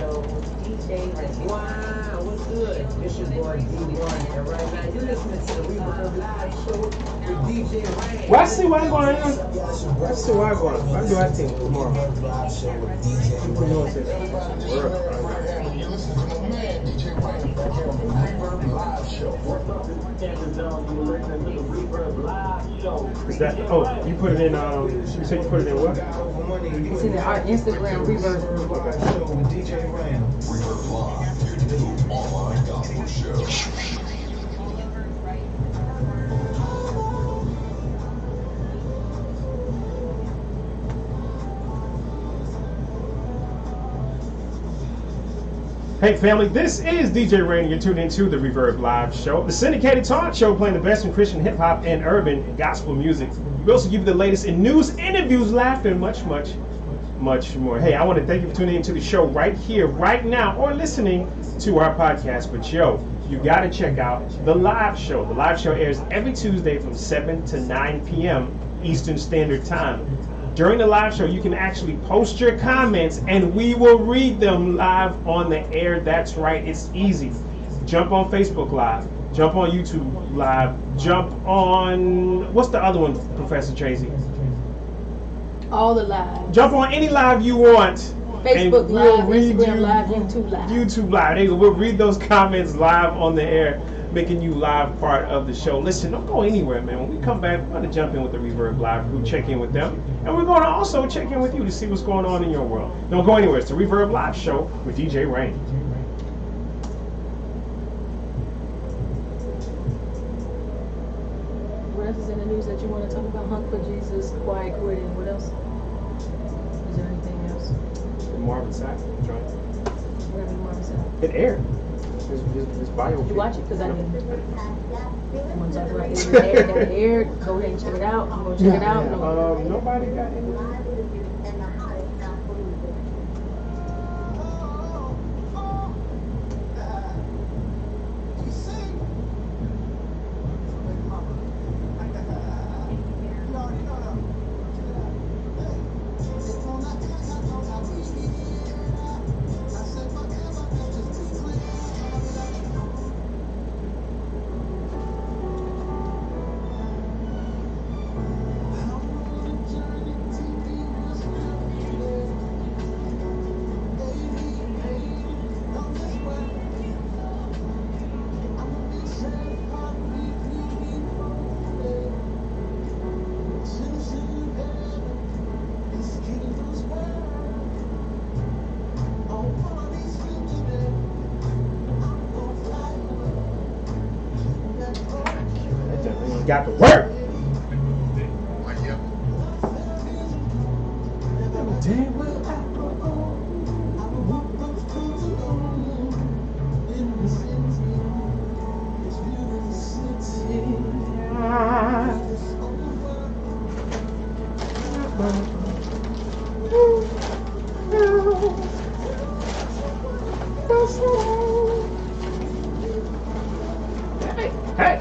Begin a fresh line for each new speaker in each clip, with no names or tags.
Show with DJ Ray.
Wow, what's good? This is boy D1, and right now you're listening to the Reverb Live Show with DJ Ray.
Well, I see why I'm going on. I see why I'm going. I do I think tomorrow.
Reverb Live Show with DJ
You can know it's
You listen to my man, DJ Ray, back here on the Reverb Live Show.
What's up, this is Kansas Jones. You're listening to the Reverb Live Show.
Is that? Oh, you put it in. You said you put it in what?
It's in our Instagram Reverb.
Live Show with DJ Ray.
Reverb Live, your new online gospel show.
Hey family, this is DJ Rain. You're tuned into the Reverb Live Show, the syndicated talk show playing the best in Christian hip hop and urban and gospel music. We also give you the latest in news, interviews, laughter, and much more. Hey, I want to thank you for tuning into the show right here, right now, or listening to our podcast. But yo, you got to check out the live show. The live show airs every Tuesday from 7 to 9 p.m. Eastern Standard Time. During the live show, you can actually post your comments and we will read them live on the air. That's right, it's easy. Jump on Facebook Live, jump on YouTube Live, jump on, what's the other one, Professor Tracy?
All the live.
Jump on any live you want.
Facebook Live,
read
Instagram Live, YouTube Live.
YouTube Live. There you go. We'll read those comments live on the air, making you live part of the show. Listen, don't go anywhere, man. When we come back, we're going to jump in with the Reverb Live crew, check in with them. And we're going to also check in with you to see what's going on in your world. Don't go anywhere. It's the Reverb Live Show with DJ Rain.
What else is in the news that you want to talk about? Hunt for Jesus, quiet quitting. What else? Is there anything else?
The Marvin Sapp joint.
Whatever Marvin said.
It aired. His bio.
Did you watch it? Because I didn't. I'm going to talk about it. That aired. Go ahead and check it out. I'm going to check it out.
Nobody got any. Got to work. Hey!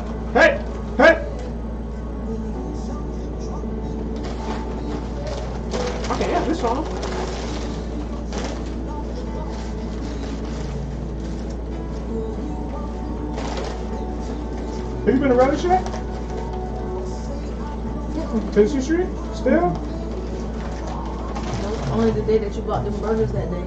Okay, yeah, this song. Have you been to Rally Shack? Tennessee Street? Still?
No, only the day that you bought them burgers that day.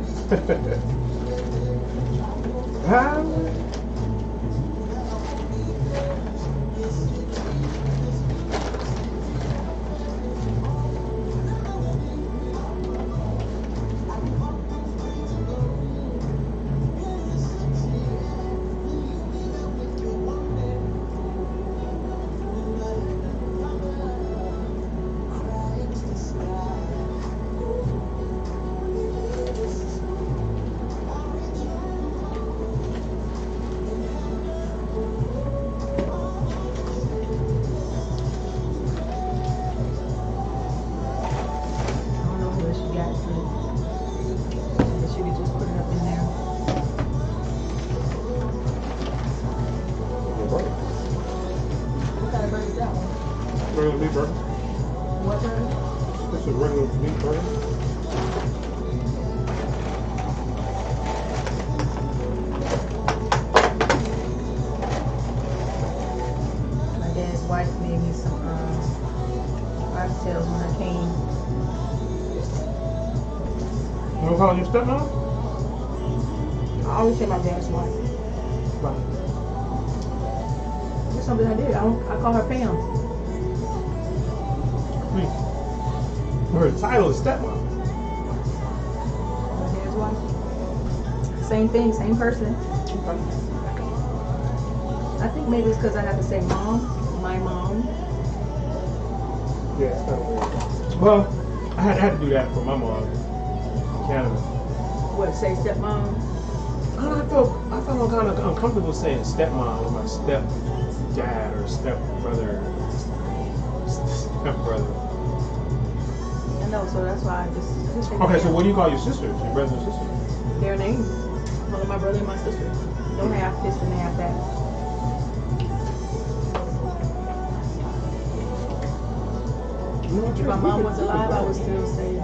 Regular beef burger.
What burger?
This is regular beef burger. don't call her your stepmom?
I always say my dad's wife.
Right.
That's something I did. I call her Pam.
Her title is stepmom.
My dad's wife. Same thing, same person. I think maybe it's because I have to say mom, my mom.
Yeah, it's kind of weird. Well, I had to do that for my mom in Canada.
What, say stepmom?
I felt kind of uncomfortable saying stepmom with my stepdad or stepbrother. Stepbrother.
I know, so that's why I just say
Okay, so
Pam.
what do you call your sisters? Your brothers and sisters?
Their name. One of my brother and my sister. No half this and half that.
You know what,
If my mom was alive, I would still say.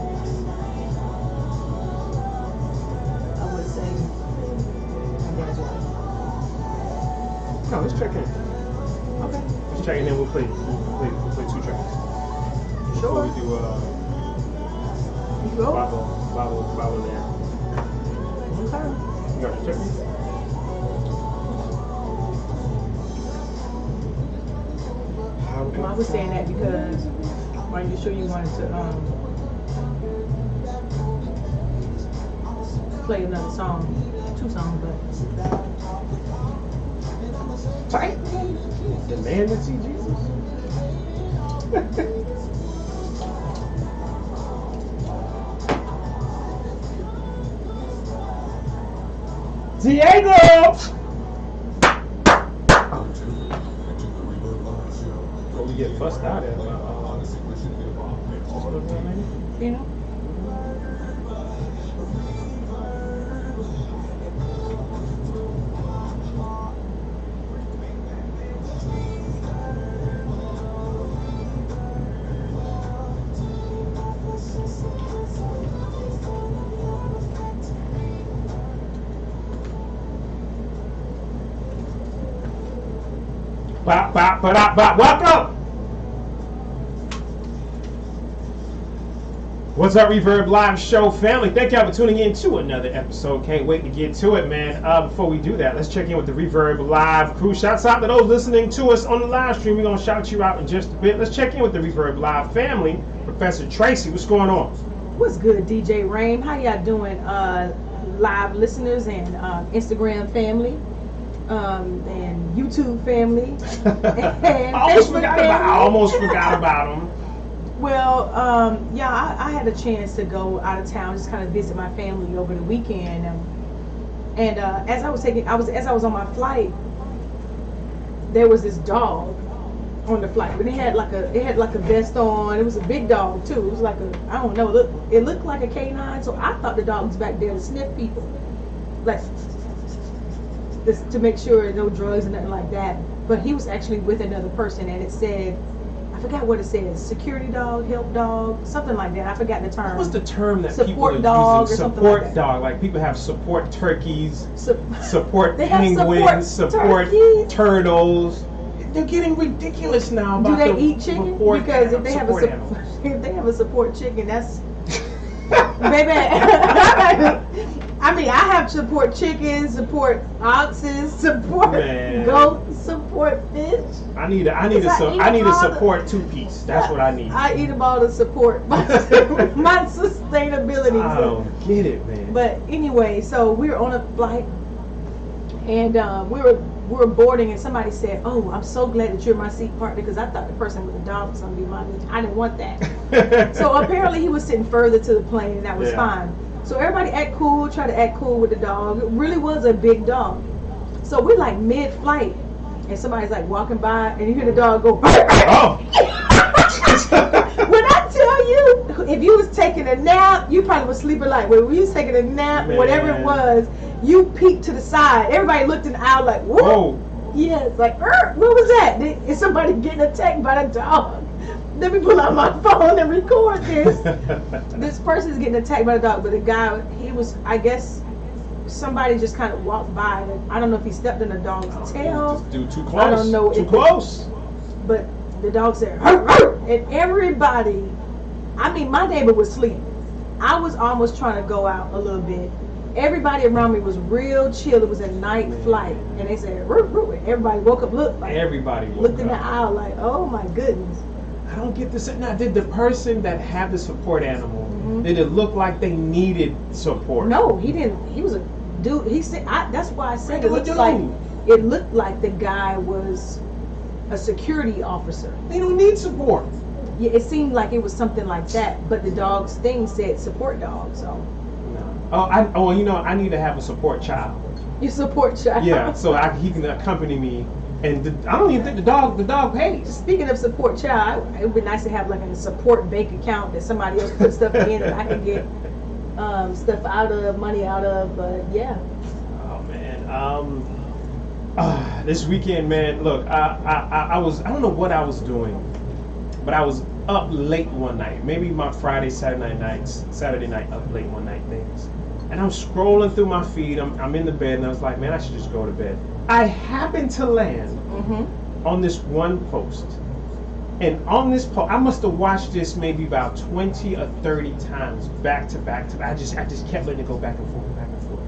I would say my dad's wife.
No, let's check in.
Okay.
Let's check in, then we'll play 2 tracks. Before
Sure.
we do
You go.
Bible there.
Okay.
You got your check in?
Well, I was saying that because are you sure you wanted to play another song? 2 songs, but
Tight. The man that see Jesus. Diego! Oh, we get fussed out at
you know.
Bop, bop, bop, bop. Welcome! What's up, Reverb Live Show family? Thank y'all for tuning in to another episode. Can't wait to get to it, man. Before we do that, let's check in with the Reverb Live crew. Shouts out to those listening to us on the live stream. We're going to shout you out in just a bit. Let's check in with the Reverb Live family. Professor Tracy, what's going on?
What's good, DJ Rain? How y'all doing, live listeners and Instagram family, and YouTube family, and
I almost forgot about them.
Well, yeah, I had a chance to go out of town, just kind of visit my family over the weekend, and as I was on my flight, there was this dog on the flight, but it had like a vest on. It was a big dog too. It was like I don't know, it looked like a canine, so I thought the dog was back there to sniff people, like this, to make sure no drugs and nothing like that. But he was actually with another person, and it said, I forgot what it says, security dog, help dog, something like that. I forgot the term.
What's the term that
Support
people are
dog
using?
or something like
Support
that.
dog. Like people have support turkeys, support
They have
penguins, support
turkeys.
turtles. They're getting ridiculous now.
Do
About
they eat chicken?
support
Because if they have
support
a
animals.
if they have a support chicken, that's baby. I mean, I have support chickens, support oxes, support
Man.
goats, support fish.
I need a
all
support 2-piece. That's what I need.
I eat them all to support my sustainability.
I don't get it, man.
But anyway, so we were on a flight, and we were boarding, and somebody said, "Oh, I'm so glad that you're my seat partner," because I thought the person with the dog was going to be my lead. I didn't want that. So apparently he was sitting further to the plane, and that was fine. So everybody try to act cool with the dog. It really was a big dog. So we're like mid-flight, and somebody's like walking by, and you hear the dog go.
Oh.
When I tell you, if you was taking a nap, you probably was sleeping like when you was taking a nap,
Man.
whatever it was, you peeked to the side. Everybody looked in the aisle like, whoa. Yes, like, what was that? Is somebody getting attacked by the dog? Let me pull out my phone and record this. This person's getting attacked by the dog, but the guy, he was, I guess, somebody just kind of walked by. And I don't know if he stepped in the dog's tail.
Just do too close.
I don't know.
Too close.
But the dog said, "Arr, arr," and everybody, I mean, my neighbor was asleep. I was almost trying to go out a little bit. Everybody around me was real chill. It was a night flight, and they said, "Roo, roo." Everybody woke up, looked like
Everybody woke
looked in the
up.
aisle like, "Oh my goodness."
I don't get this. Now, did the person that had the support animal,
Mhm.
did it look like they needed support?
No, he didn't. He was a dude. He said, "That's why I said it
Regular
looked like
dude.
it looked like the guy was a security officer."
They don't need support.
Yeah, it seemed like it was something like that. But the dog's thing said support dog, so
No. Oh, you know, I need to have a support child.
you support child.
Yeah, so he can accompany me. And I don't even think the dog pays.
Speaking of support child, it would be nice to have like a support bank account that somebody else puts stuff in and I can get stuff out of, money out of. But yeah,
Oh man. This weekend, man. Look, I don't know what I was doing, but I was up late one night. Maybe my Saturday night up late one night things. And I'm scrolling through my feed. I'm in the bed, and I was like, man, I should just go to bed. I happened to land on this one post. And on this post, I must have watched this maybe about 20 or 30 times back to back to back. I just kept letting it go back and forth, back and forth.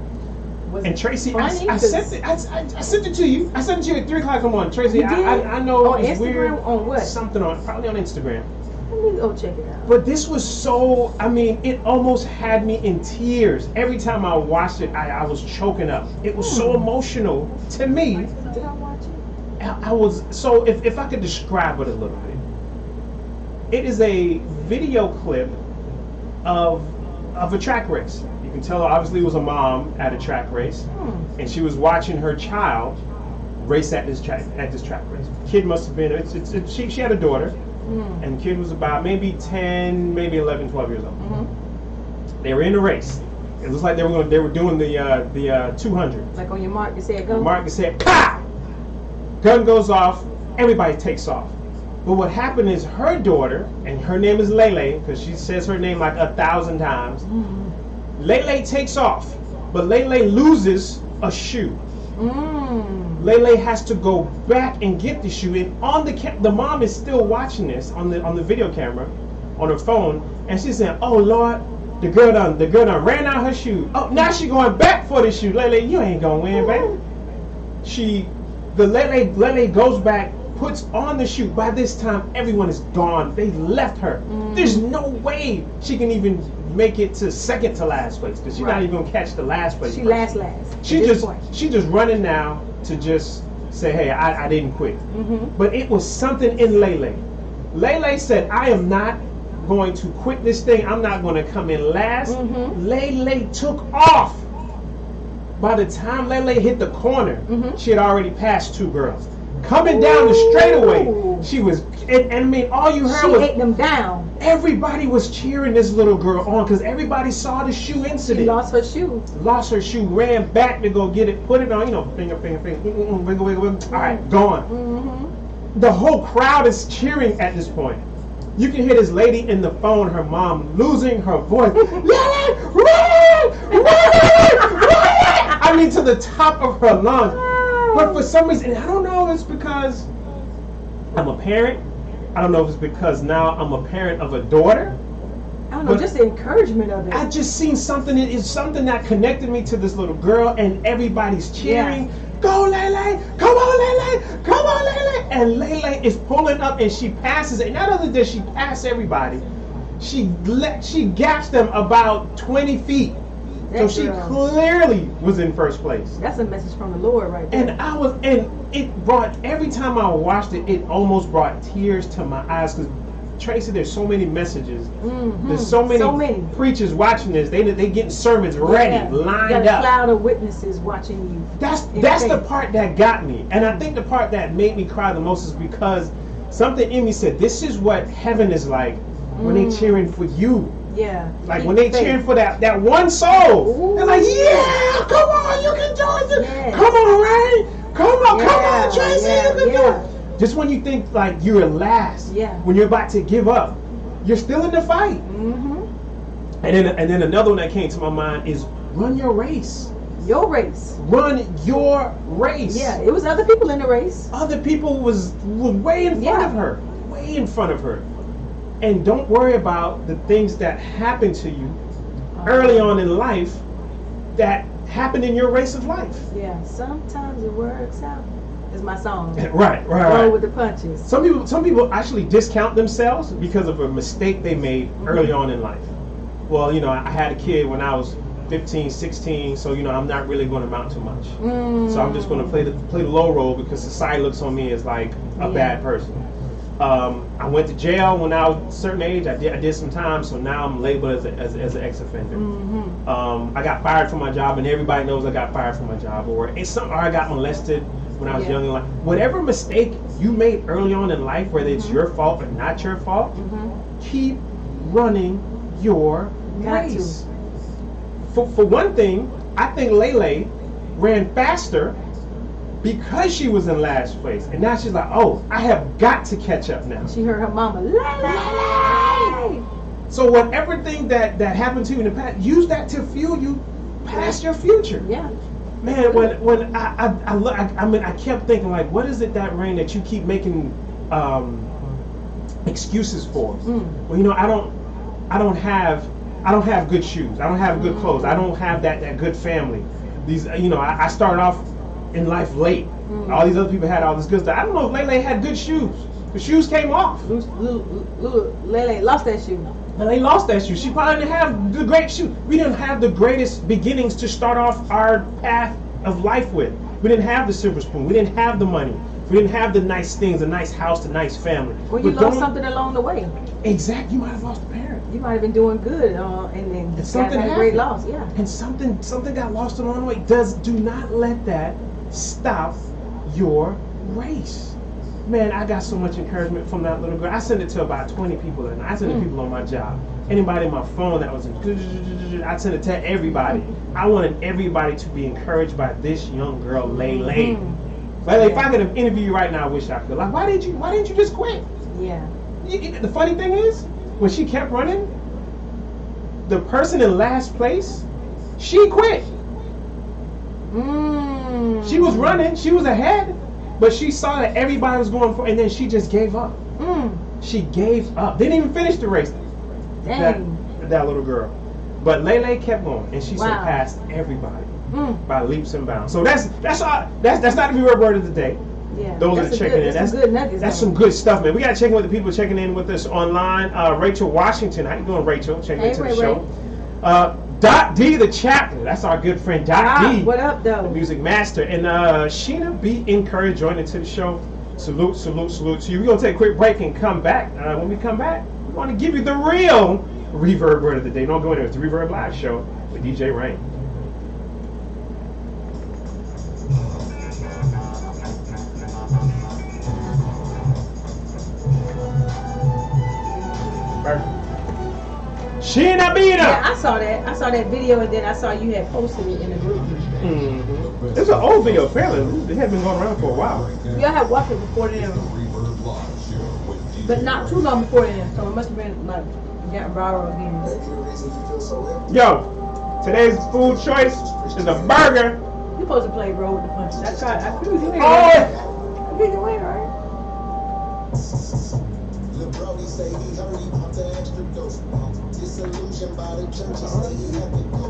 was
And
it
Tracy,
funny?
I sent it. I sent it to you. I sent it to you at 3 o'clock in the morning. Tracy,
You did?
I know
On
it's
Instagram?
weird.
On what?
Something probably on Instagram.
Let me go check it out.
But this was so, I mean, it almost had me in tears. Every time I watched it, I was choking up. It was so emotional to me.
Did I watch it?
I was, so if I could describe it a little bit. It is a video clip of a track race. You can tell obviously it was a mom at a track race, and she was watching her child race at this track race. Kid must have been, she had a daughter, and the kid was about maybe 10, maybe 11, 12 years old. They were in a race. It was like they were doing the 200.
Like on your mark, you said go.
Mark said, "Pa!" Gun goes off. Everybody takes off. But what happened is her daughter, and her name is Lele, because she says her name like 1,000 times. Lele takes off, but Lele loses a shoe. Lele has to go back and get the shoe. And on the mom is still watching this on the video camera, on her phone, and she's saying, "Oh Lord, the girl done ran out her shoe. Oh, now she going back for the shoe. Lele, you ain't gonna win, baby." Lele goes back, puts on the shoe. By this time, everyone is gone. They left her. There's no way she can even make it to second to last place, because she's not even gonna catch the last place.
She
person.
last.
She just running now to just say, "Hey, I didn't quit." But it was something in Lele. Lele said, "I am not going to quit this thing. I'm not going to come in last." Lele took off. By the time Lele hit the corner, she had already passed 2 girls. Coming down the straightaway, she was, and I mean, all you heard was,
She ate them down.
everybody was cheering this little girl on, because everybody saw the shoe
She
incident.
lost her shoe.
Lost her shoe, ran back to go get it, put it on, finger, wiggle, wiggle. All right, gone. The whole crowd is cheering at this point. You can hear this lady in the phone, her mom, losing her voice. Lily, run! I mean, to the top of her lungs. But for some reason, and I don't know if it's because I'm a parent. I don't know if it's because now I'm a parent of a daughter.
I don't know, just the encouragement of it.
I just seen something. It's something that connected me to this little girl, and everybody's cheering. Go Lele! Come on Lele! Come on Lele! And Lele is pulling up, and she passes it. Not only does she pass everybody, she gaps them about 20 feet. So she clearly was in first place.
That's a message from the Lord right there.
And it brought, every time I watched it, it almost brought tears to my eyes, because Tracy, there's so many messages. There's so many preachers watching this. They getting sermons ready, lined
you got a
up.
cloud of witnesses watching you.
That's the part that got me. And I think the part that made me cry the most is because something in me said, this is what heaven is like when they cheering for you.
Yeah.
Like when they cheering for that one soul. They're like, yeah, come on, you can do it.
Yes.
Come on, Ray. Come on, Tracy, you can do it. Just when you think like you're last, when you're about to give up, you're still in the fight. And then another one that came to my mind is run your race.
Your race.
Run your race.
Yeah, it was other people in the race.
Other people was way in front of her. Way in front of her. And don't worry about the things that happen to you. early on in life that happened in your race of life.
Yeah, sometimes it works out. Is my song.
Right.
Roll with the punches.
Some people actually discount themselves because of a mistake they made early on in life. Well, you know, I had a kid when I was 15, 16, so you know, I'm not really going to amount to much. So I'm just going to play the low role because society looks on me as like a bad person. I went to jail when I was a certain age. I did some time, so now I'm labeled as an ex-offender. I got fired from my job, and everybody knows I got fired from my job, or I got molested when I was young in life. Whatever mistake you made early on in life, whether it's your fault or not your fault, keep running your race. For one thing, I think Lele ran faster because she was in last place, and now she's like, oh, I have got to catch up now.
She heard her mama, Lele!
So whatever thing that happened to you in the past, use that to fuel you past your future.
Yeah.
Man, when I kept thinking, like, what is it, that Rain, that you keep making excuses for? Well, you know, I don't have good shoes. I don't have good clothes. I don't have that good family. These, you know, I started off in life late. All these other people had all this good stuff. I don't know if Lele had good shoes. The shoes came off.
Lele lost that shoe.
Lele lost that shoe. She probably didn't have the great shoe. We didn't have the greatest beginnings to start off our path of life with. We didn't have the silver spoon. We didn't have the money. We didn't have the nice things, the nice house, the nice family.
Well, you lost something along the way.
Exactly. You might have lost a parent.
You might have been doing good, and then
something
had a great loss. Yeah.
And something got lost along the way. Do not let that stop your race. Man, I got so much encouragement from that little girl. I sent it to about 20 people, and I sent it to people on my job. Anybody on my phone that was I sent it to everybody. I wanted everybody to be encouraged by this young girl, Lele. Lele, if I could have interviewed you right now, I wish I could. Like, why didn't you just quit?
Yeah.
The funny thing is, when she kept running, the person in last place, she quit. She was running, she was ahead, but she saw that everybody was going for, and then she just gave up. She gave up. Didn't even finish the race. That little girl. But Lele kept going, and she surpassed everybody by leaps and bounds. So that's not the Reverb word of the day.
Yeah,
those are checking in.
That's some good nuggets.
That's some good stuff, man. We gotta check in with the people checking in with us online. Rachel Washington, how you doing, Rachel? Checking into the show. Dot D, the chaplain. That's our good friend Dot D.
What up, though?
The music master. And Sheena, be encouraged, joining to the show. Salute to you. We're gonna take a quick break and come back. When we come back, we want to give you the real Reverb word of the day. Don't go anywhere. It's the Reverb Live Show with DJ Rain. Sheena Bina.
Yeah, I saw that video, and then I saw you had posted it in the group.
It's an old video, apparently. It had been going around for a while.
Y'all had watched it before them, but not too long before them, so it must have been like getting viral again.
Yo, today's food choice is a burger.
You supposed to play Roll with the Punches. I tried. I feel you.
Oh!
I feel you, right?
Lil' Brody say he heard he popped the extra dose. Disillusioned by the church, he say he had to go.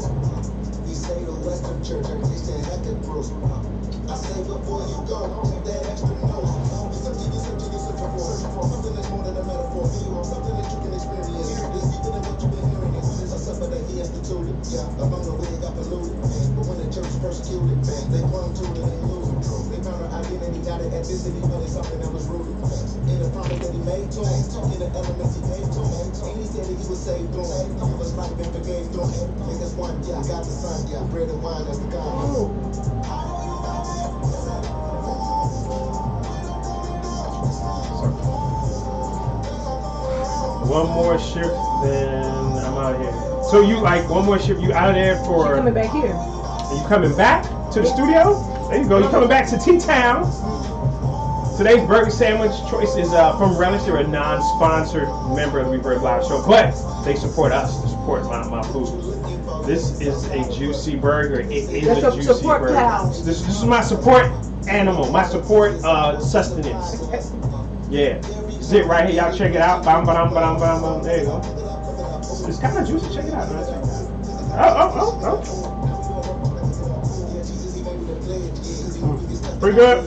He say the Western church, he said heck it gross. I say before you go, take that extra dose. Be searching for something that's more than a metaphor. Something that you can experience. It's deeper than what you've been hearing. Since I suffered that he instituted, along the way it got polluted. But when the church persecuted, they clung to it and lose control. They found her identity, got an ethnicity, but it's something that was rooted in the promise that he made to him, in the elements he gave to him, and he said that he was saved to him. He was like been forgave to him. And that's one, got the son, bread and wine as the God.
One more shift, then I'm out here. So you like one more shift? You out of there for?
She's coming back here.
Are you coming back to the studio? There you go. You coming back to T-Town? Today's burger sandwich choice is from Relish. They're a non-sponsored member of the Reverb Live Show, but they support us to support my food. This is a juicy burger. It is a juicy burger. This is my support animal, my support sustenance. Yeah, this is it right here. Y'all check it out. Bam, bam, bam, bam, bam. There you go. It's kind of juicy. Check it out, man. Check it out. Oh. Pretty good.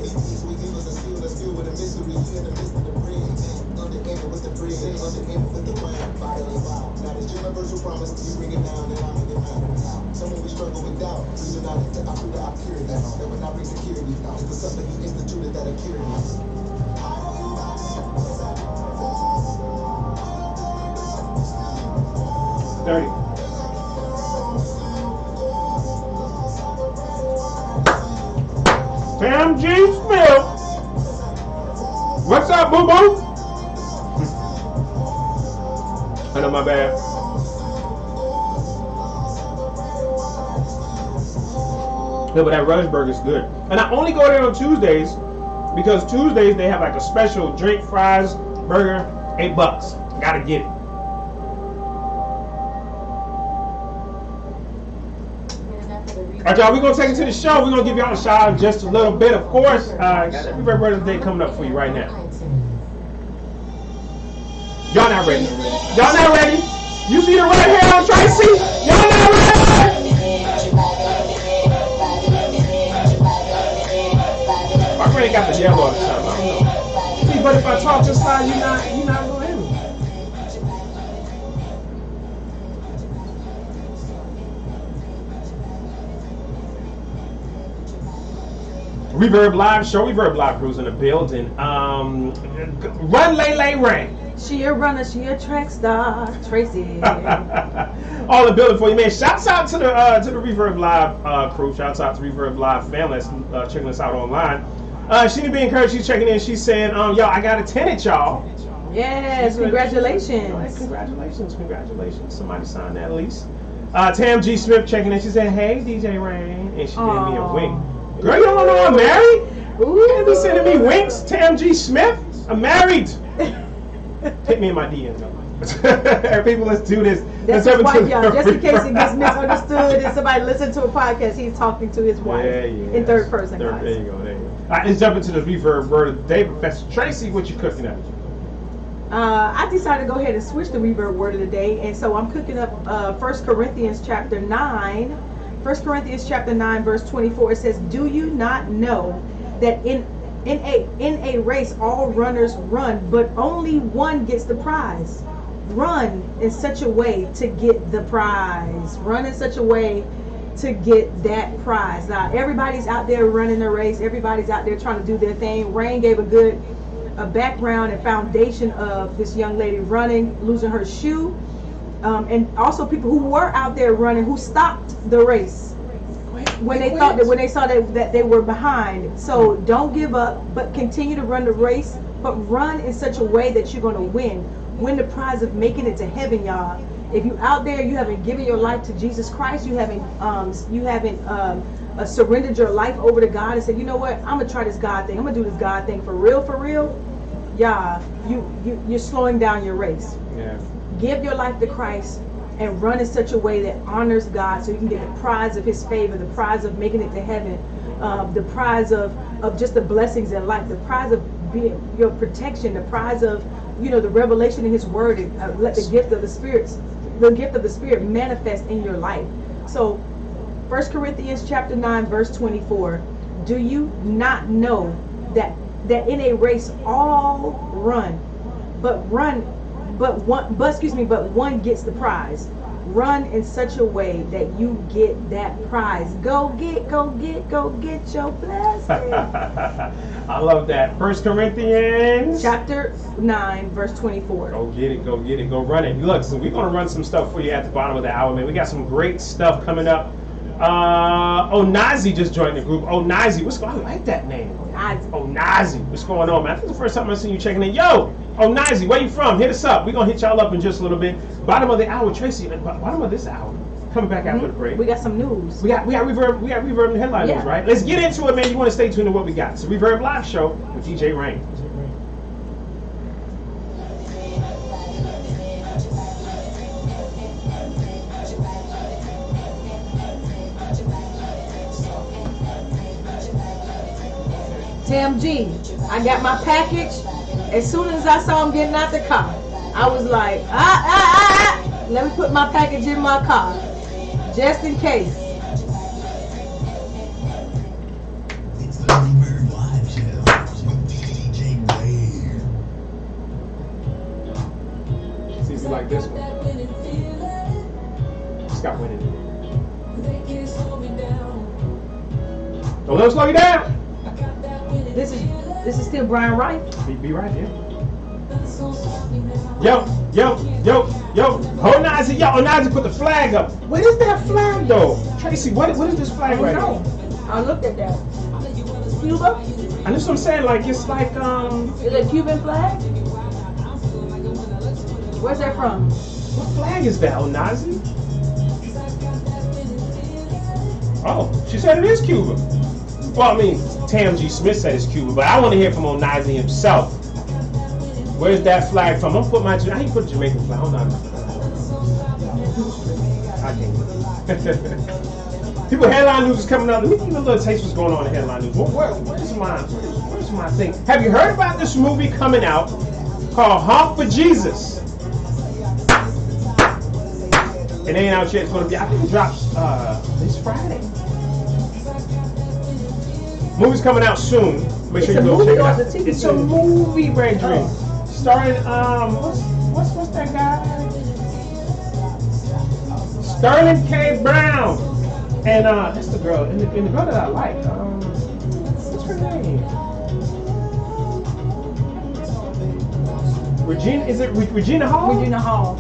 Someone we struggle with doubt. Reason I feel I cure that. That would not bring security. It's the something he instituted that are curious.
Dirty. Sam G. Smith. What's up, boo boo? I know, my bad. Yeah, but that Rushburg is good. And I only go there on Tuesdays because Tuesdays they have like a special drink, fries, burger, $8. Gotta get it. All right, y'all, we're going to take it to the show. We're going to give y'all a shout out in just a little bit. Of course, got every birthday of the day coming up for you right now. Y'all not ready. Y'all not ready. You see the red hair on Tracy? Y'all not ready. My friend got the yellow all the time. I don't know. See, but if I talk this loud, you're not going to hear me. Reverb Live Show, Reverb Live Crew's in the building. Run, Lay, Rain.
She a runner, she a track star, Tracy.
All the building for you, man. Shouts out to the Reverb Live crew. Shouts out to Reverb Live family that's checking us out online. She didn't be encouraged. She's checking in. She's saying, yo, I got a tenant, y'all.
Yes, congratulations.
Congratulations. Somebody signed that lease. Tam G. Smith checking in. She said, hey, DJ Rain. And she gave me a wink. Girl, you don't know I'm married? You can't be sending me winks, Tam G. Smith. I'm married. Hit me in my DM, though. People, let's do this.
That's his wife, y'all. Just in case it gets misunderstood and somebody listens to a podcast, he's talking to his wife in third person.
There you go. All right, let's jump into the reverb word of the day. Professor Tracy, what you cooking up?
I decided to go ahead and switch the reverb word of the day, and so I'm cooking up 1 Corinthians chapter 9. 1 Corinthians chapter 9 verse 24, it says, do you not know that in a race all runners run, but only one gets the prize? Run in such a way to get the prize. Run in such a way to get that prize. Now everybody's out there running the race. Everybody's out there trying to do their thing. Rain gave a background and foundation of this young lady running, losing her shoe. And also people who were out there running who stopped the race when they saw that they were behind. So don't give up, but continue to run the race, but run in such a way that you're going to win the prize of making it to heaven, y'all. If you out there, you haven't given your life to Jesus Christ, you haven't surrendered your life over to God and said, you know what, I'm gonna try this God thing, I'm gonna do this God thing for real, yeah, you're slowing down your race.
Yeah. Give
your life to Christ and run in such a way that honors God, so you can get the prize of his favor, the prize of making it to heaven, the prize of just the blessings in life, the prize of being your protection, the prize of the revelation in his word, and let the gift of the Spirit manifest in your life. So 1 Corinthians chapter 9 verse 24, do you not know that in a race all run, but one gets the prize? Run in such a way that you get that prize. Go get your blessing.
I love that. 1 Corinthians
chapter 9 verse 24.
Go get it, go run it. Look, so we're gonna run some stuff for you at the bottom of the hour, man. We got some great stuff coming up. Onazi just joined the group. Onazi, what's going on? I like that name. Onazi, what's going on, man? I think it's the first time I've seen you checking in. Yo, Onazi, where you from? Hit us up. We're gonna hit y'all up in just a little bit. Bottom of the hour, Tracy. Bottom of this hour. Coming back after the break.
We got some news.
We got Reverb and headline news, right? Let's get into it, man. You want to stay tuned to what we got. It's a Reverb Live Show with DJ Rain.
Tam G, I got my package. As soon as I saw him getting out the car, I was like, let me put my package in my car. Just in case.
It's the Reverb Live Show with DJ Wave.
See if you like this one. It's got winning in it. Don't let him slow you down.
This is still Brian Wright.
Be right there. Yo. Hold Nazi. Yo, Nazi put the flag up. What is that flag though? Tracy, what is this flag right
now? I looked at that. Cuba?
And that's what I'm saying, like it's like
Is it a Cuban flag? Where's that from?
what flag is that, Nazi? Oh, she said it is Cuba. Well, I mean, Tam G. Smith said it's Cuba, but I want to hear from Onazi himself. Where's that flag from? I'm gonna put my. How you put a Jamaican flag? Hold on. I can't. People, headline news is coming out. Let me give you a little taste of what's going on in headline news. Where's my thing? Have you heard about this movie coming out called Honk for Jesus? It ain't out yet. It's gonna be. I think it drops this Friday. Movie's coming out soon. Make sure you go check it out. It's a movie, Brethren. Starring what's that guy? Sterling K. Brown. And that's the girl. And the girl that I like. What's her name? Regina. Is it Regina Hall?
Regina Hall.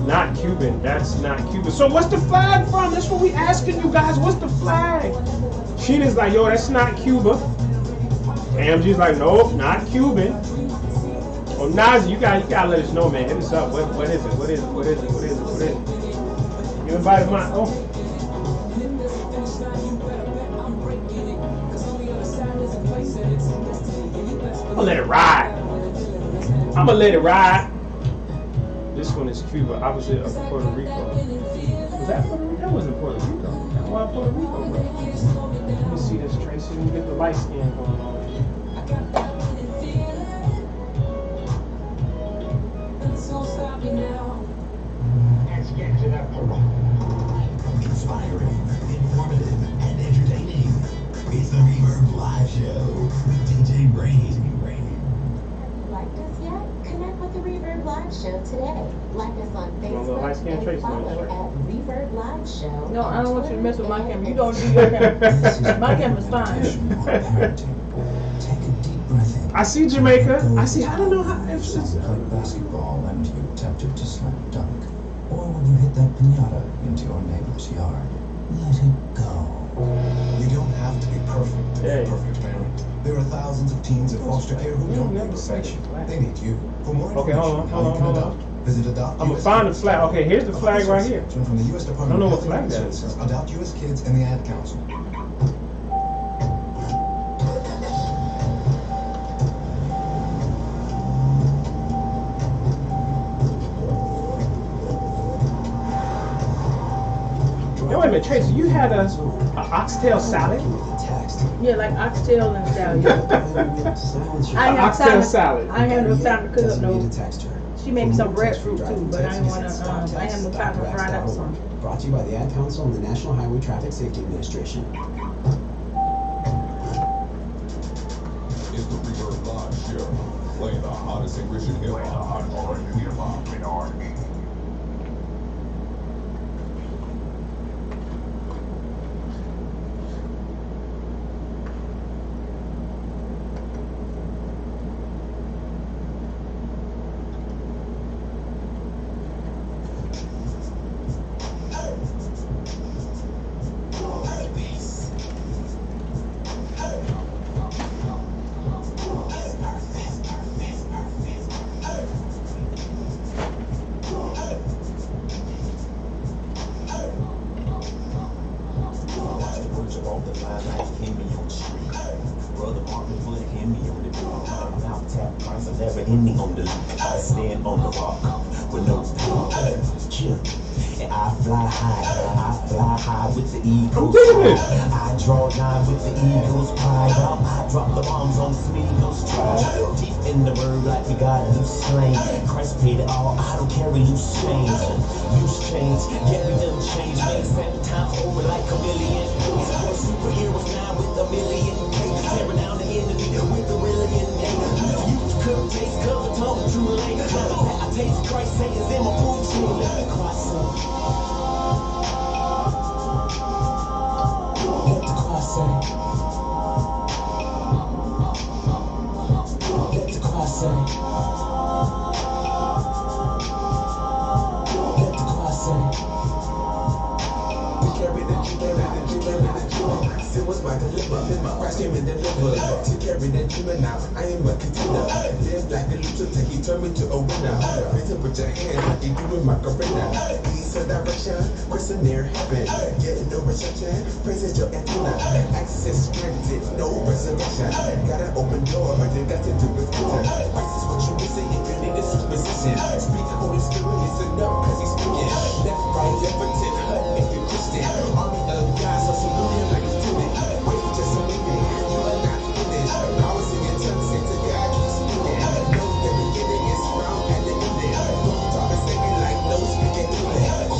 Not Cuban. That's not Cuban. So what's the flag from? That's what we asking you guys. What's the flag? Sheena's like, yo, that's not Cuba. AMG's like, nope, not Cuban. Oh, Nazi, you gotta let us know, man. Hit us up. What is it? What is it? What is it? What is it? What is it? You invited my I'm gonna let it ride. I'm gonna let it ride. This one is Cuba, opposite of Puerto Rico. Was that Puerto Rico? That wasn't Puerto Rico. That was Puerto Rico, bro. Let me see this, Tracy. Let me get the light skin going on.
Let's get to the point.
Inspiring, informative, and entertaining. It's the Reverb Live Show with DJ Rain.
Liked us yet? Connect with the Reverb Live Show today. Like us on Facebook and follow at Reverb Live Show.
No, I don't want you to mess with my camera. You don't do your camera. My camera's fine.
Take a deep breath in.
I see Jamaica. I don't know how.
Played basketball and you attempted to slam dunk. Or when you hit that pinata into your neighbor's yard. Let it go.
You don't have to be perfect to be
Hey.
a perfect parent. There are thousands of teens in foster care who don't need perfection. They need you. For more
Okay,
information
hold
on how you
on.
can adopt, visit Adopt
I'm gonna
US
find the
Kids.
flag. Okay, here's the flag right here.
From the U.S. Department
I don't know
of
what
Health
flag
and
that
Human
is.
Services, Adopt U.S. Kids and the Ad Council.
Yo, wait a minute, Tracy. You had a oxtail salad?
Yeah, like oxtail and salad. I have
Oxtail
time.
salad.
I have no time to cook up no.
Text her.
She made me some breadfruit too, but I didn't want to. I have no time to fry up some.
Brought to you by the Ad Council and the National Highway Traffic Safety Administration.
It's the Reverb Live Show, playing the hottest in Christian hip hop and R&B.
Never ending on the loop. I stand on the rock. with no pay. And I fly high with the eagles. I draw nine with the eagles pride. I drop the bombs on Smeagol's try. Deep in the bird like we got a loose slang. Christ paid it all, I don't carry loose change. Loose change, yeah we done changed. Made 7 times over like a million. We're superheroes now with a million K. Tearing down the enemy with a million A. You couldn't taste cause I told too late. I taste Christ sayings in my food chain. Let the cross say. Let the cross say. Let the cross say. Let the cross say. We carry the Judah. Sin was my deliver. Christ came and delivered. To carry the Judah now. I am a contender. Live like a loser till he turned me to a winner. Raise up with your hands like you do in my arena. East of direction, Christian near heaven. Getting no reception. Praise your antenna. Access granted, no reservation. Got an open door, but you got to do with enter. Christ is what you missing if you need a superposition. Speak Holy Spirit, listen up, cause he's speaking. Left, right, left, hut if you're Christian. Army of God, so salute him like he's doing. Wait just a minute, you are not finished. I was singing tongues, say to God, keep speaking. Know the beginning is from and the ending. Don't talk and singing like no speaking English.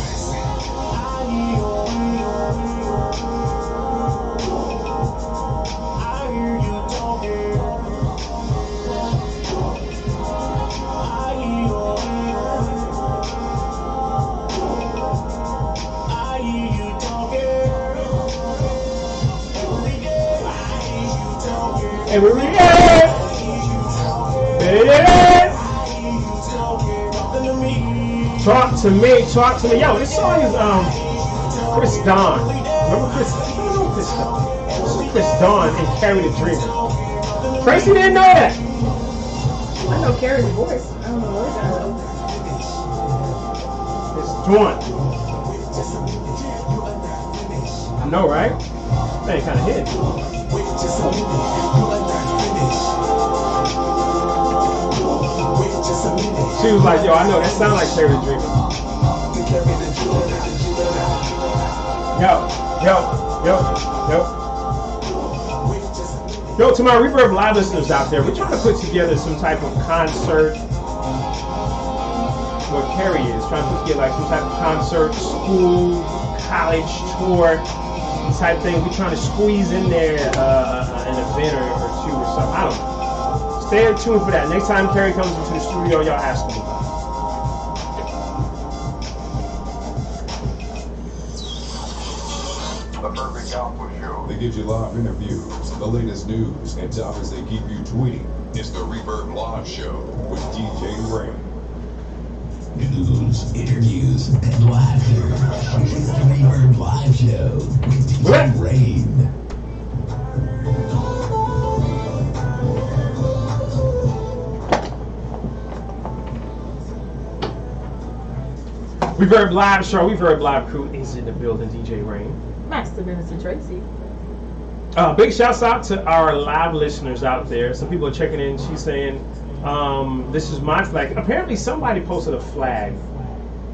And we're Talk to me. Yo, this song is Chris Dawn. Remember Chris? I don't know Chris Dawn. This is Chris Dawn and Carrie the Dreamer. Tracy didn't know that.
I know Carrie's voice. I don't know what I know.
It's Dawn. I know, right? Man, kind of hit. She was like, yo, I know that sounds like Carrie the Dreamer. Yo, to my Reverb Live listeners out there, we're trying to put together some type of concert. What Carrie is trying to put together, like some type of concert, school, college tour type thing. We're trying to squeeze in there an event or two or something. I don't know. Stay tuned for that. Next time Carrie comes into the studio, y'all ask me.
They give you live interviews, the latest news, and topics they keep you tweeting. It's the Reverb Live Show with DJ Rain.
News, interviews, and laughter. It's the Reverb Live Show with DJ Rain.
Reverb Live Show, Reverb Live crew is in the building. DJ Rain.
Master Minister Tracy.
Big shouts out to our live listeners out there. Some people are checking in. She's saying, this is my flag. Apparently somebody posted a flag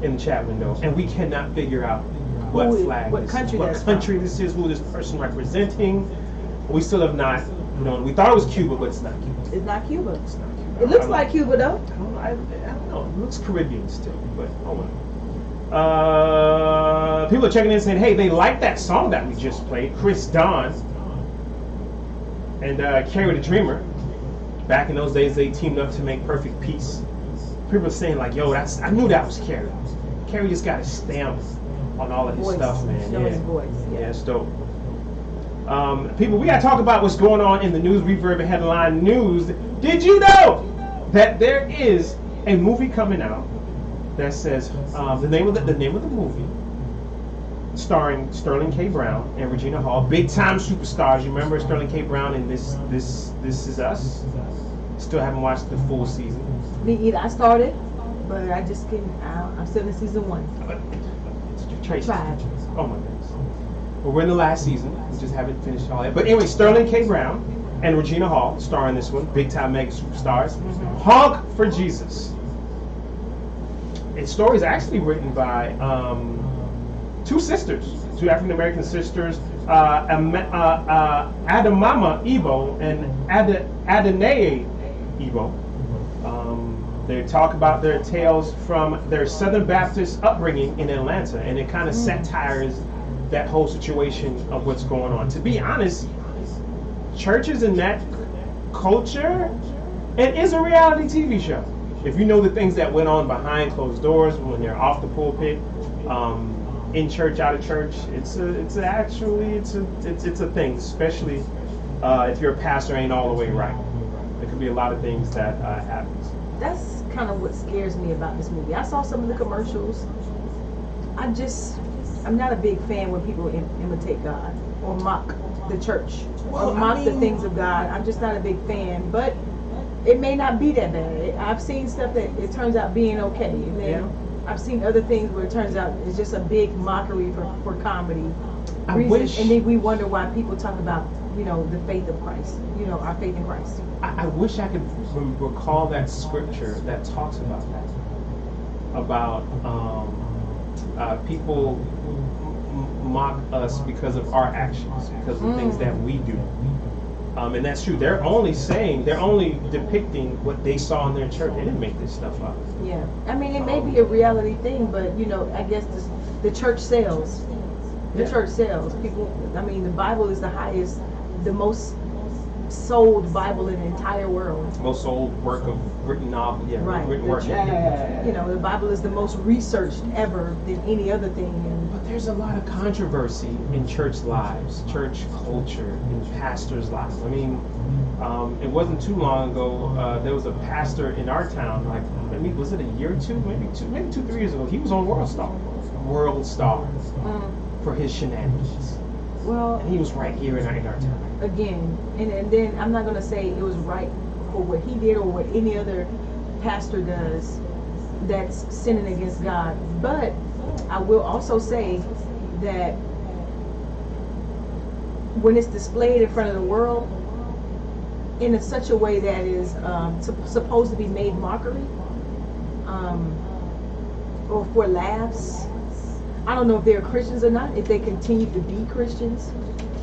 in the chat window, and we cannot figure out what flag
what
this
country
is, what
that's
country
from.
this is, who this person representing. We still have not known. We thought it was Cuba, but it's not Cuba.
It's not Cuba.
It's not Cuba.
It looks like Cuba though.
I don't know. It looks Caribbean still, but oh well. People are checking in saying, hey, they like that song that we just played, Chris Dawn and Carrie the Dreamer. Back in those days, they teamed up to make Perfect Peace. People are saying like, yo, I knew that was Carrie. Carrie just got a stamp on all of his stuff, man.
Show his voice.
Yeah, it's dope. People, we gotta talk about what's going on in the news, Reverb headline news. Did you know that there is a movie coming out that says the name of the movie, starring Sterling K. Brown and Regina Hall, big time superstars. You remember Sterling K. Brown in This Is Us? Still haven't watched the full season.
Me either. I started, but I just couldn't. I'm still in season 1.
Tracy.
Tried.
Oh my goodness. Well, we're in the last season. We just haven't finished all that. But anyway, Sterling K. Brown and Regina Hall starring this one, big time mega superstars. Honk for Jesus. its story is actually written by two sisters, two African American sisters, Adamama Ebo and Adeneye Ebo. They talk about their tales from their Southern Baptist upbringing in Atlanta, and it kind of satires that whole situation of what's going on. To be honest, churches in that culture, it is a reality TV show. If you know the things that went on behind closed doors when they're off the pulpit, in church, out of church, it's a thing. Especially if your pastor ain't all the way right, there could be a lot of things that happens.
That's kind of what scares me about this movie. I saw some of the commercials. I'm not a big fan when people imitate God or mock the church or mock the things of God. I'm just not a big fan, but it may not be that bad. I've seen stuff that it turns out being okay, and then I've seen other things where it turns out it's just a big mockery for comedy reasons, and then we wonder why people talk about, you know, the faith of Christ, you know, our faith in Christ.
I wish I could recall that scripture that talks about that, about people mock us because of our actions, because of things that we do. And that's true. They're only depicting what they saw in their church. They didn't make this stuff up.
Yeah. I mean, it may be a reality thing, but, you know, I guess the church sells. The church sells. People, I mean, the Bible is the highest, the most sold Bible in the entire world.
Most sold work of written novel, written work.
You know, the Bible is the most researched ever than any other thing.
But there's a lot of controversy in church lives, church culture, in pastors' lives. I mean, it wasn't too long ago, there was a pastor in our town, like, maybe, was it a year or two? Maybe 2-3 years ago, he was on World Star for his shenanigans.
Well,
and he was right here in our town.
Again, and then I'm not going to say it was right for what he did or what any other pastor does that's sinning against God. But I will also say that when it's displayed in front of the world in such a way that is supposed to be made mockery or for laughs, I don't know if they're Christians or not, if they continue to be Christians.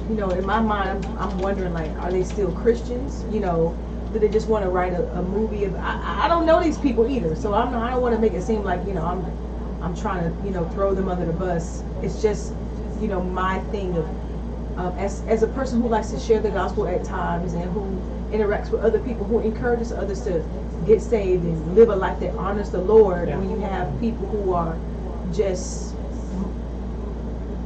You know, in my mind, I'm wondering, like, are they still Christians? You know, do they just want to write a movie of? I don't know these people either, so I don't want to make it seem like, you know, I'm trying to, you know, throw them under the bus. It's just, you know, my thing of as a person who likes to share the gospel at times and who interacts with other people, who encourages others to get saved and live a life that honors the Lord. When you have people who are just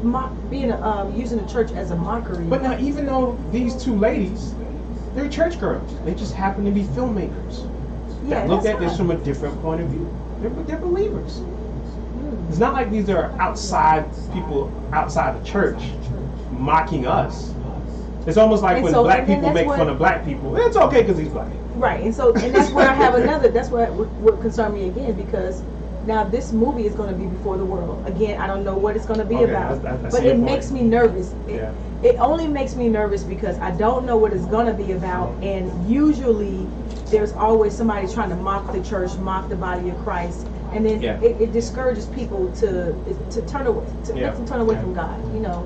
using the church as a mockery.
But now, even though these two ladies, they're church girls, they just happen to be filmmakers.
Yeah,
look at this from a different point of view. They're believers. It's not like these are people outside the church mocking us. It's almost like when black people make fun of black people. It's okay because he's black.
Right, and that's where I have that's what concerned me again, because now this movie is going to be before the world. Again, I don't know what it's going to be about, but it makes me nervous. It only makes me nervous because I don't know what it's going to be about, and usually there's always somebody trying to mock the church, mock the body of Christ, and then it discourages people to turn away, makes them turn away from God. You know,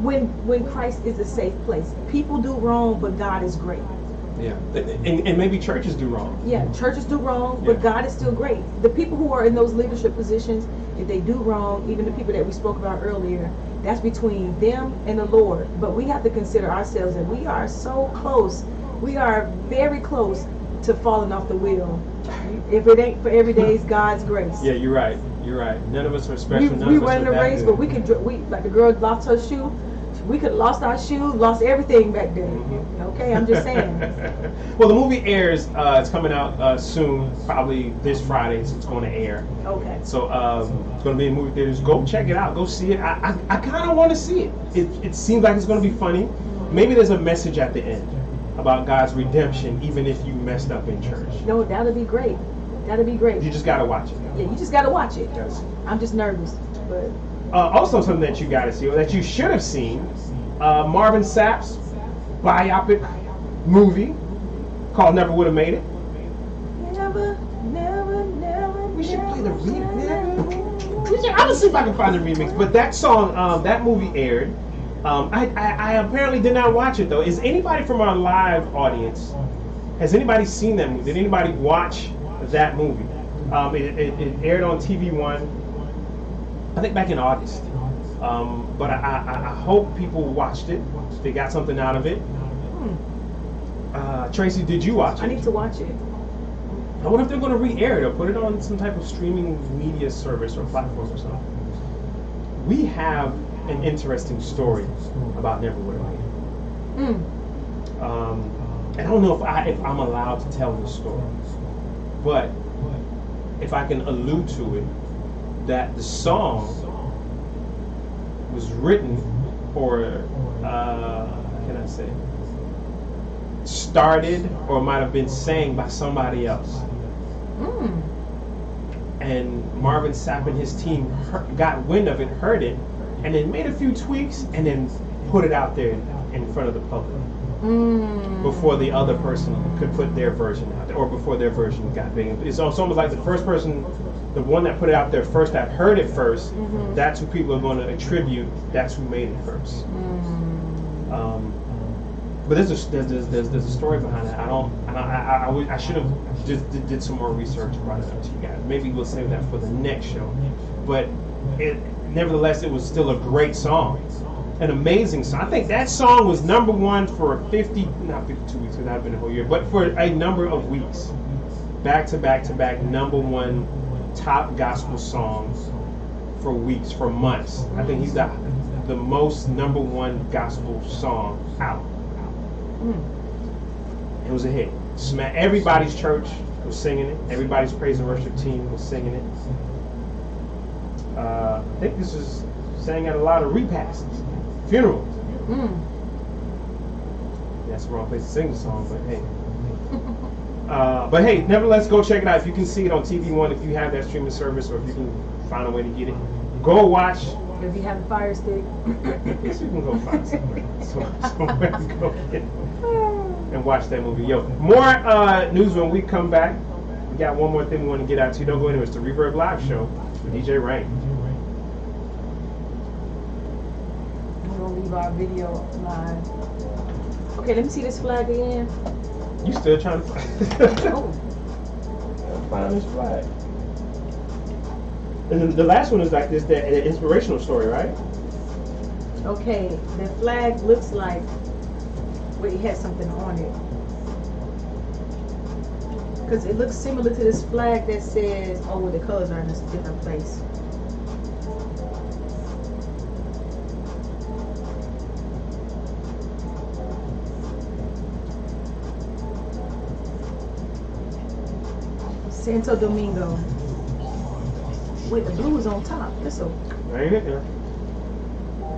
when Christ is a safe place, people do wrong, but God is great.
Yeah, and maybe churches do wrong.
Yeah, churches do wrong, but God is still great. The people who are in those leadership positions, if they do wrong, even the people that we spoke about earlier, that's between them and the Lord. But we have to consider ourselves that we are so close. We are very close to falling off the wheel. If it ain't for every day's God's grace.
Yeah, you're right. You're right. None of us are special.
We run the race, but we like the girl lost her shoe. We could have lost our shoe, lost everything back then. Okay, I'm just saying.
Well, the movie airs. It's coming out soon, probably this Friday, so it's going to air.
Okay.
So it's going to be in movie theaters. Go check it out. Go see it. I kind of want to see it. It seems like it's going to be funny. Maybe there's a message at the end about God's redemption, even if you messed up in church.
No, that'll be great. That'll be great.
You just got to watch it.
Yeah, you just got to watch it. Yes. I'm just nervous, but...
also something that you got to see, or that you should have seen, Marvin Sapp's biopic movie called Never Would Have Made It.
Never.
we should play the remix. I'm gonna see if I can find the remix. But that song, that movie aired. I apparently did not watch it though. Is anybody from our live audience? Has anybody seen that movie? Did anybody watch that movie? It aired on TV One, I think back in August. But I hope people watched it. They got something out of it. Tracy, did you watch it?
I need to watch it.
I wonder if they're going to re-air it or put it on some type of streaming media service or platform or something. We have an interesting story about Never Would Have Made It. And I don't know if I'm allowed to tell this story, but if I can allude to it, that the song was written, or how can I say, started or might have been sang by somebody else. And Marvin Sapp and his team got wind of it, heard it, and then made a few tweaks and then put it out there in front of the public before the other person could put their version out there, or before their version got big. It's almost like the first person, the one that put it out there first, that heard it first, that's who people are going to attribute, that's who made it first. But there's a story behind it. I should have just did some more research and brought it up to you guys. Maybe we'll save that for the next show. But nevertheless, it was still a great song, an amazing song. I think that song was #1 for not 52 weeks, because that had been a whole year, but for a number of weeks, back to back to back, #1 top gospel songs for weeks, for months. I think he's the most #1 gospel song out. It was a hit. Everybody's church was singing it. Everybody's praise and worship team was singing it. I think this was sang at a lot of repasts, funerals. That's the wrong place to sing the song, but hey. Nevertheless, go check it out. If you can see it on TV One, if you have that streaming service, or if you can find a way to get it, go watch.
If you have a Fire Stick.
Yes, you can go find somewhere to go get it and watch that movie. Yo, more news when we come back. We got one more thing we want to get out to. Don't go anywhere. It's the Reverb Live Show with DJ Rain.
We're going to leave our video live. Okay, let me see this flag again.
You still trying to find this flag? And then the last one is like this, the inspirational story, right?
Okay, the flag looks like, well, it has something on it. Because it looks similar to this flag that says, oh, well, the colors are in a different place. Santo Domingo. Wait, the blue is on top. That's a...
Ain't it? Yeah.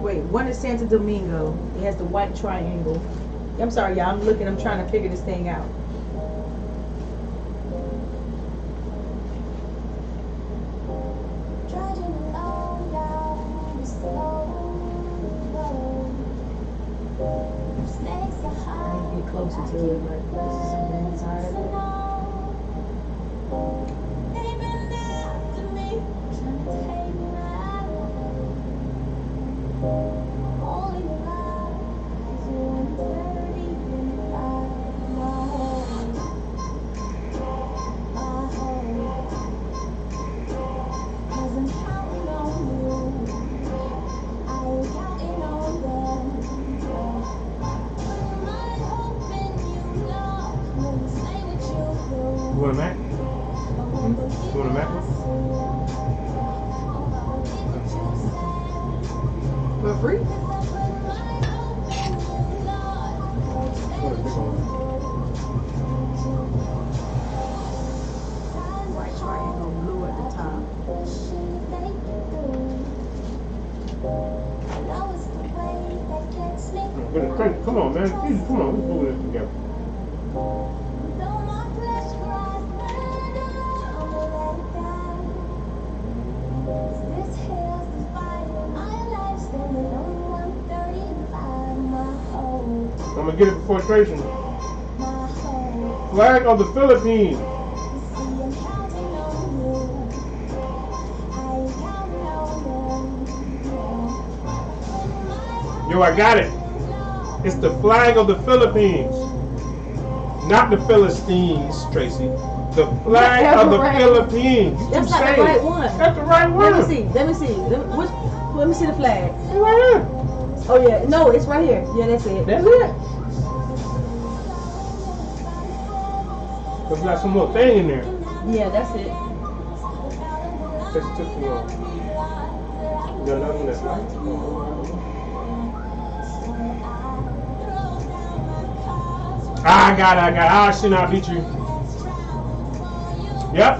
Wait, one is Santo Domingo. It has the white triangle. I'm sorry, y'all. I'm trying to figure this thing out. Get closer to it, like this is something inside of it.
You want a Mac? You want a Mac one?
For free? White triangle, blue at the top.
Come on, man. Come on, let's do this together. I'm gonna get it before Tracy. Flag of the Philippines. Yo, I got it. It's the flag of the Philippines. Not the Philistines, Tracy. The flag of the Philippines.
That's not the right one.
That's the right one.
Let me see. Let me see. Let me see the flag.
It's right here.
Oh yeah, no, it's right here. Yeah, that's it.
That's it. Cause we got some little thing in there.
Yeah, that's it.
That's too long. You got another one that's light? I got it. Ah, shit, I beat you. Yep.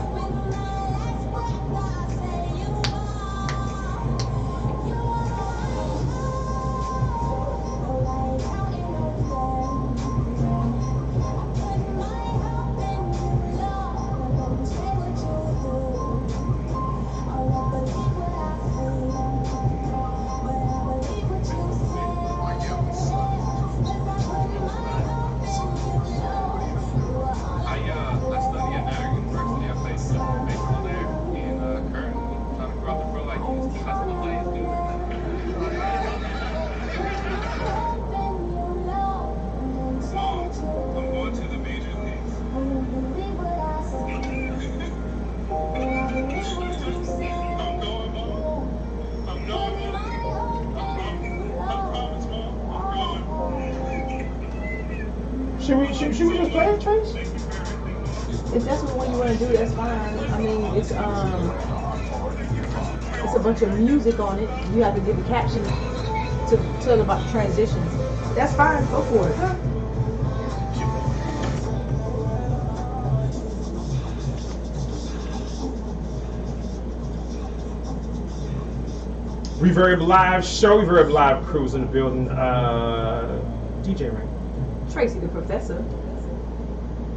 Should we just play it, Trace?
If that's what you want to do, that's fine. I mean, it's a bunch of music on it. You have to give the caption to tell about the transitions. That's fine. Go for it. Huh?
Reverb Live Show, Reverb Live Crew's in the building. DJ Ring.
Tracy the Professor.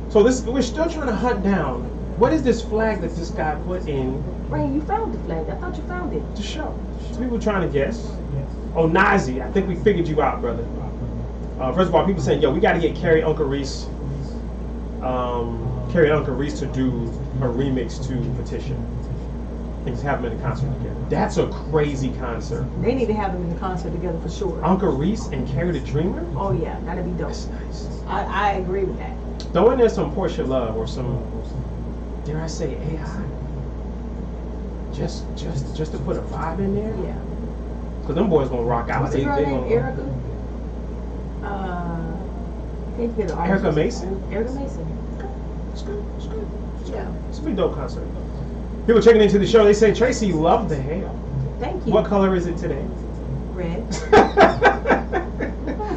So we're still trying to hunt down, what is this flag that this guy put in?
Rain, you found the flag. I thought you found it.
To show. So people trying to guess. Oh, Nazi, I think we figured you out, brother. First of all, people saying, yo, we got to get Carrie Uncle Reese to do a remix to Petition. And just have them in a concert together. That's a crazy concert.
They need to have them in the concert together for sure.
Uncle Reese and Carrie the Dreamer?
Oh yeah, that'd be dope.
That's nice.
I agree with that.
Throw in there some Portia Love or some, dare I say, AI? Just to put a vibe in there?
Yeah.
Because them boys gonna rock out.
What's the girl named Erica?
Erica Mason?
Erica Mason.
It's good.
Yeah.
It's a pretty dope concert. People checking into the show, they say, Tracy, love the hair.
Thank you.
What color is it today?
Red.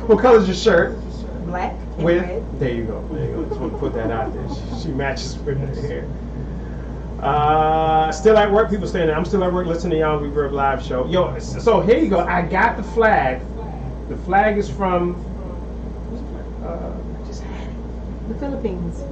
What color is your shirt?
Black and
With?
red.
There you go. Just want to put that out there. She matches with her hair. Still at work, people saying that. I'm still at work listening to y'all on Reverb Live Show. Yo, so here you go. I got the flag. The flag is from
the Philippines.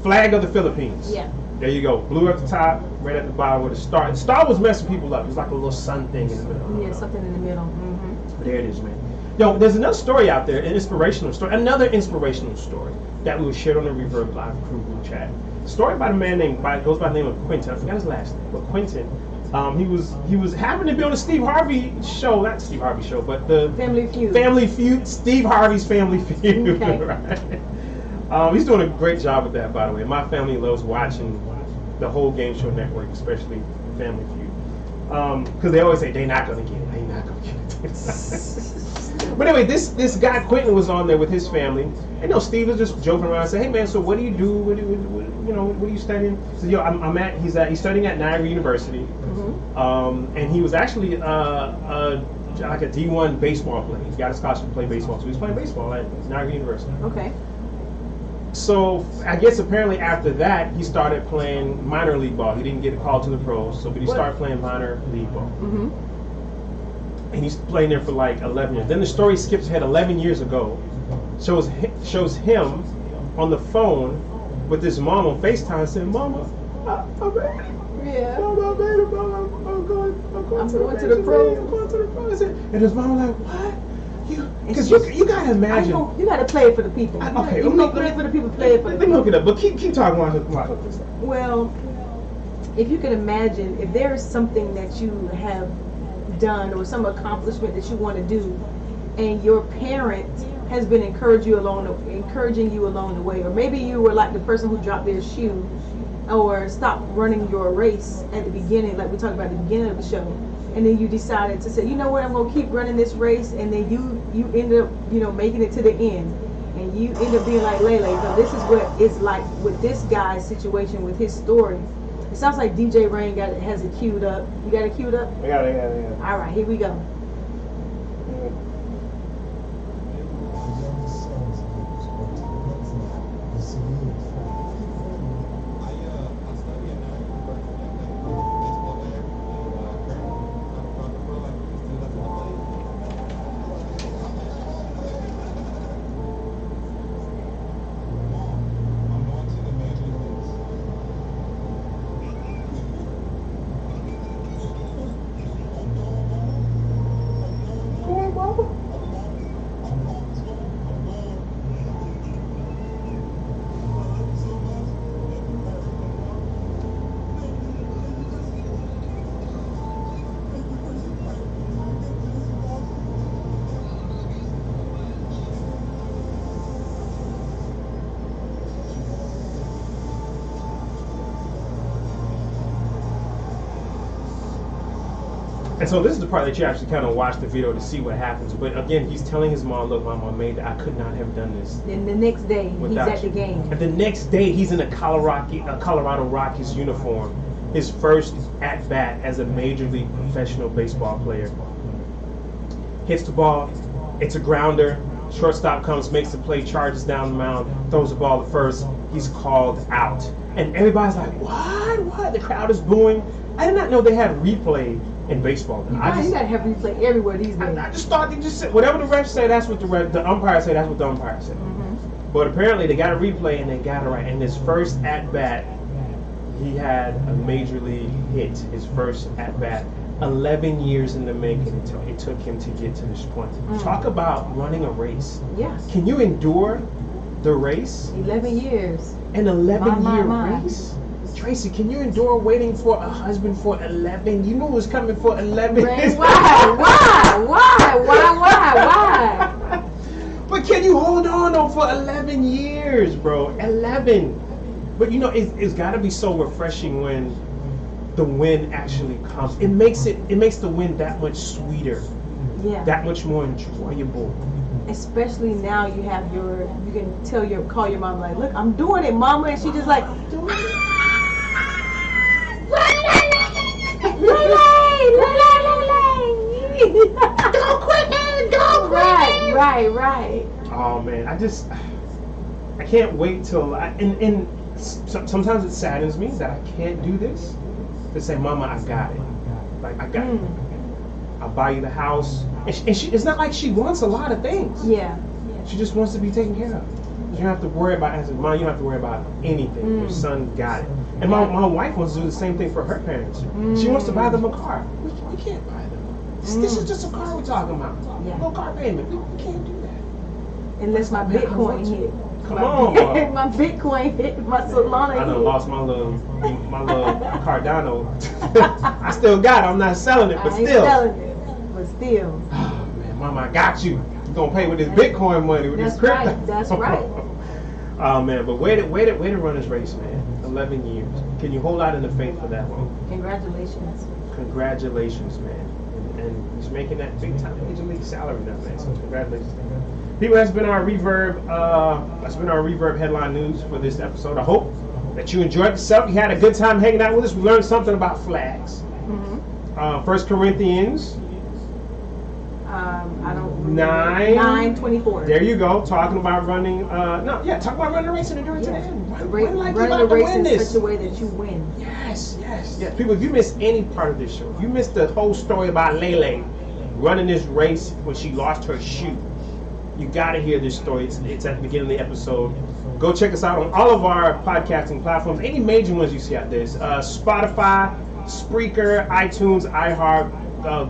Flag of the Philippines.
Yeah.
There you go. Blue at the top, red at the bottom with a star. The star was messing people up. It's like a little sun thing in the middle.
Yeah, something in the middle. Mm-hmm.
There it is, man. Yo, there's another story out there, another inspirational story that we shared on the Reverb Live Crew group chat. Story by a man goes by the name of Quentin. I forgot his last name, but Quentin. He was happened to be on the Steve Harvey show, not Steve Harvey show, but the
Family Feud.
Family Feud, Steve Harvey's Family Feud.
Okay.
Right? He's doing a great job with that, by the way. My family loves watching the whole game show network, especially Family Feud, because they always say they're not gonna get it. They're not gonna get it. But anyway, this guy Quentin was on there with his family, and Steve was just joking around, saying, "Hey man, so what do you do? What are you studying?" He said, "Yo, he's studying at Niagara University,
Mm-hmm.
and he was actually like a D1 baseball player. He got a scholarship to play baseball, so he was playing baseball at Niagara University."
Okay.
So I guess apparently after that he started playing minor league ball. He didn't get a call to the pros, but he started playing minor league ball.
Mm-hmm.
And he's playing there for like 11 years. Then the story skips ahead 11 years ago. Shows him on the phone with his mom on FaceTime saying, "Mama, I'm ready.
Yeah.
Mama, I'm ready. Mama, I'm going to the pros. And his mom was like, "What? Because you gotta imagine.
You gotta play it for the people.
Okay,
you play it for the people. Play it for the people.
Let me look it up. But keep talking while I look this up.
Well, if you can imagine, if there is something that you have done or some accomplishment that you want to do, and your parent has been encouraging you along the way, or maybe you were like the person who dropped their shoe or stopped running your race at the beginning, like we talked about at the beginning of the show, and then you decided to say, you know what, I'm gonna keep running this race, and then you end up, you know, making it to the end, and you end up being like Lele. So this is what it's like with this guy's situation, with his story. It sounds like DJ Rain has it queued up. You got it queued up?
I got it.
All right, here we go.
And so this is the part that you actually kind of watch the video to see what happens. But again, he's telling his mom, look, Mom, I could not have done this.
Then the next day, he's at the game.
And the next day, he's in a Colorado Rockies uniform. His first at-bat as a Major League professional baseball player. Hits the ball. It's a grounder. Shortstop comes, makes the play, charges down the mound, throws the ball to first. He's called out. And everybody's like, what? The crowd is booing. I did not know they had replay in baseball.
You gotta have replay everywhere these days.
I just thought they just said whatever the refs say, that's what the umpire say, that's what the umpire said.
Mm-hmm.
But apparently they got a replay and they got it right. And his first at bat, he had a major league hit. His first at bat, 11 years in the making until it took him to get to this point. Talk about running a race.
Yes.
Can you endure the race?
11 years.
An 11-year race? Tracy, can you endure waiting for a husband for 11? You knew it was coming for 11.
Why?
But can you hold on though for 11 years, bro? 11. But you know, it's got to be so refreshing when the win actually comes. It makes the win that much sweeter.
Yeah.
That much more enjoyable.
Especially now you can call your mom like, look, I'm doing it, Mama, and she just like,
Doing it.
Don't quit, man! Don't quit! Right.
Oh man, I can't wait till and sometimes it saddens me that I can't do this. To say, Mama, I got it. Like I got it. I'll buy you the house, and she. It's not like she wants a lot of things.
Yeah.
She just wants to be taken care of. You don't have to worry about. I said, Mom, you don't have to worry about anything. Your son got it. And my wife wants to do the same thing for her parents. She wants to buy them a car. We can't buy them. This is just a car we're talking about.
Yeah.
No car payment. We can't do that.
Unless my Bitcoin hit.
Come on, bro.
My Bitcoin hit. My Solana hit.
I done lost my little Cardano. I still got it. I'm not selling it, but
I ain't
still.
selling it, but still.
Oh man, Mama, I got you. You're gonna pay with this Bitcoin money, with this crypto.
Right. That's right.
Oh man, but way to run this race, man. 11 years. Can you hold out in the faith for that long?
Congratulations.
Congratulations, man. And he's making that big time Major League salary now, man. So congratulations. People, that's been our Reverb headline news for this episode. I hope that you enjoyed yourself. You had a good time hanging out with us. We learned something about flags. 1 Corinthians.
I don't.
9:24. There you go. Talking about running. Talk about running a race and enduring to the end.
Running a race in such a way that you win.
Yes. People, if you missed any part of this show, if you missed the whole story about Lele running this race when she lost her shoe, you got to hear this story. It's at the beginning of the episode. Go check us out on all of our podcasting platforms. Any major ones you see out there. Spotify, Spreaker, iTunes, iHeart,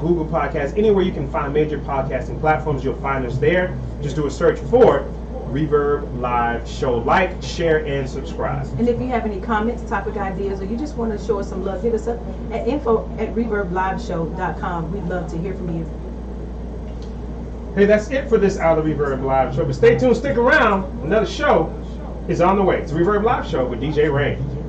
Google Podcasts. Anywhere you can find major podcasting platforms, you'll find us there. Just do a search for Reverb Live Show. Like, share, and subscribe.
And if you have any comments, topic ideas, or you just want to show us some love, hit us up at info@reverbliveshow.com. We'd love to hear from you.
Hey, that's it for this Out of Reverb Live show. But stay tuned, stick around. Another show is on the way. It's the Reverb Live Show with DJ Rain.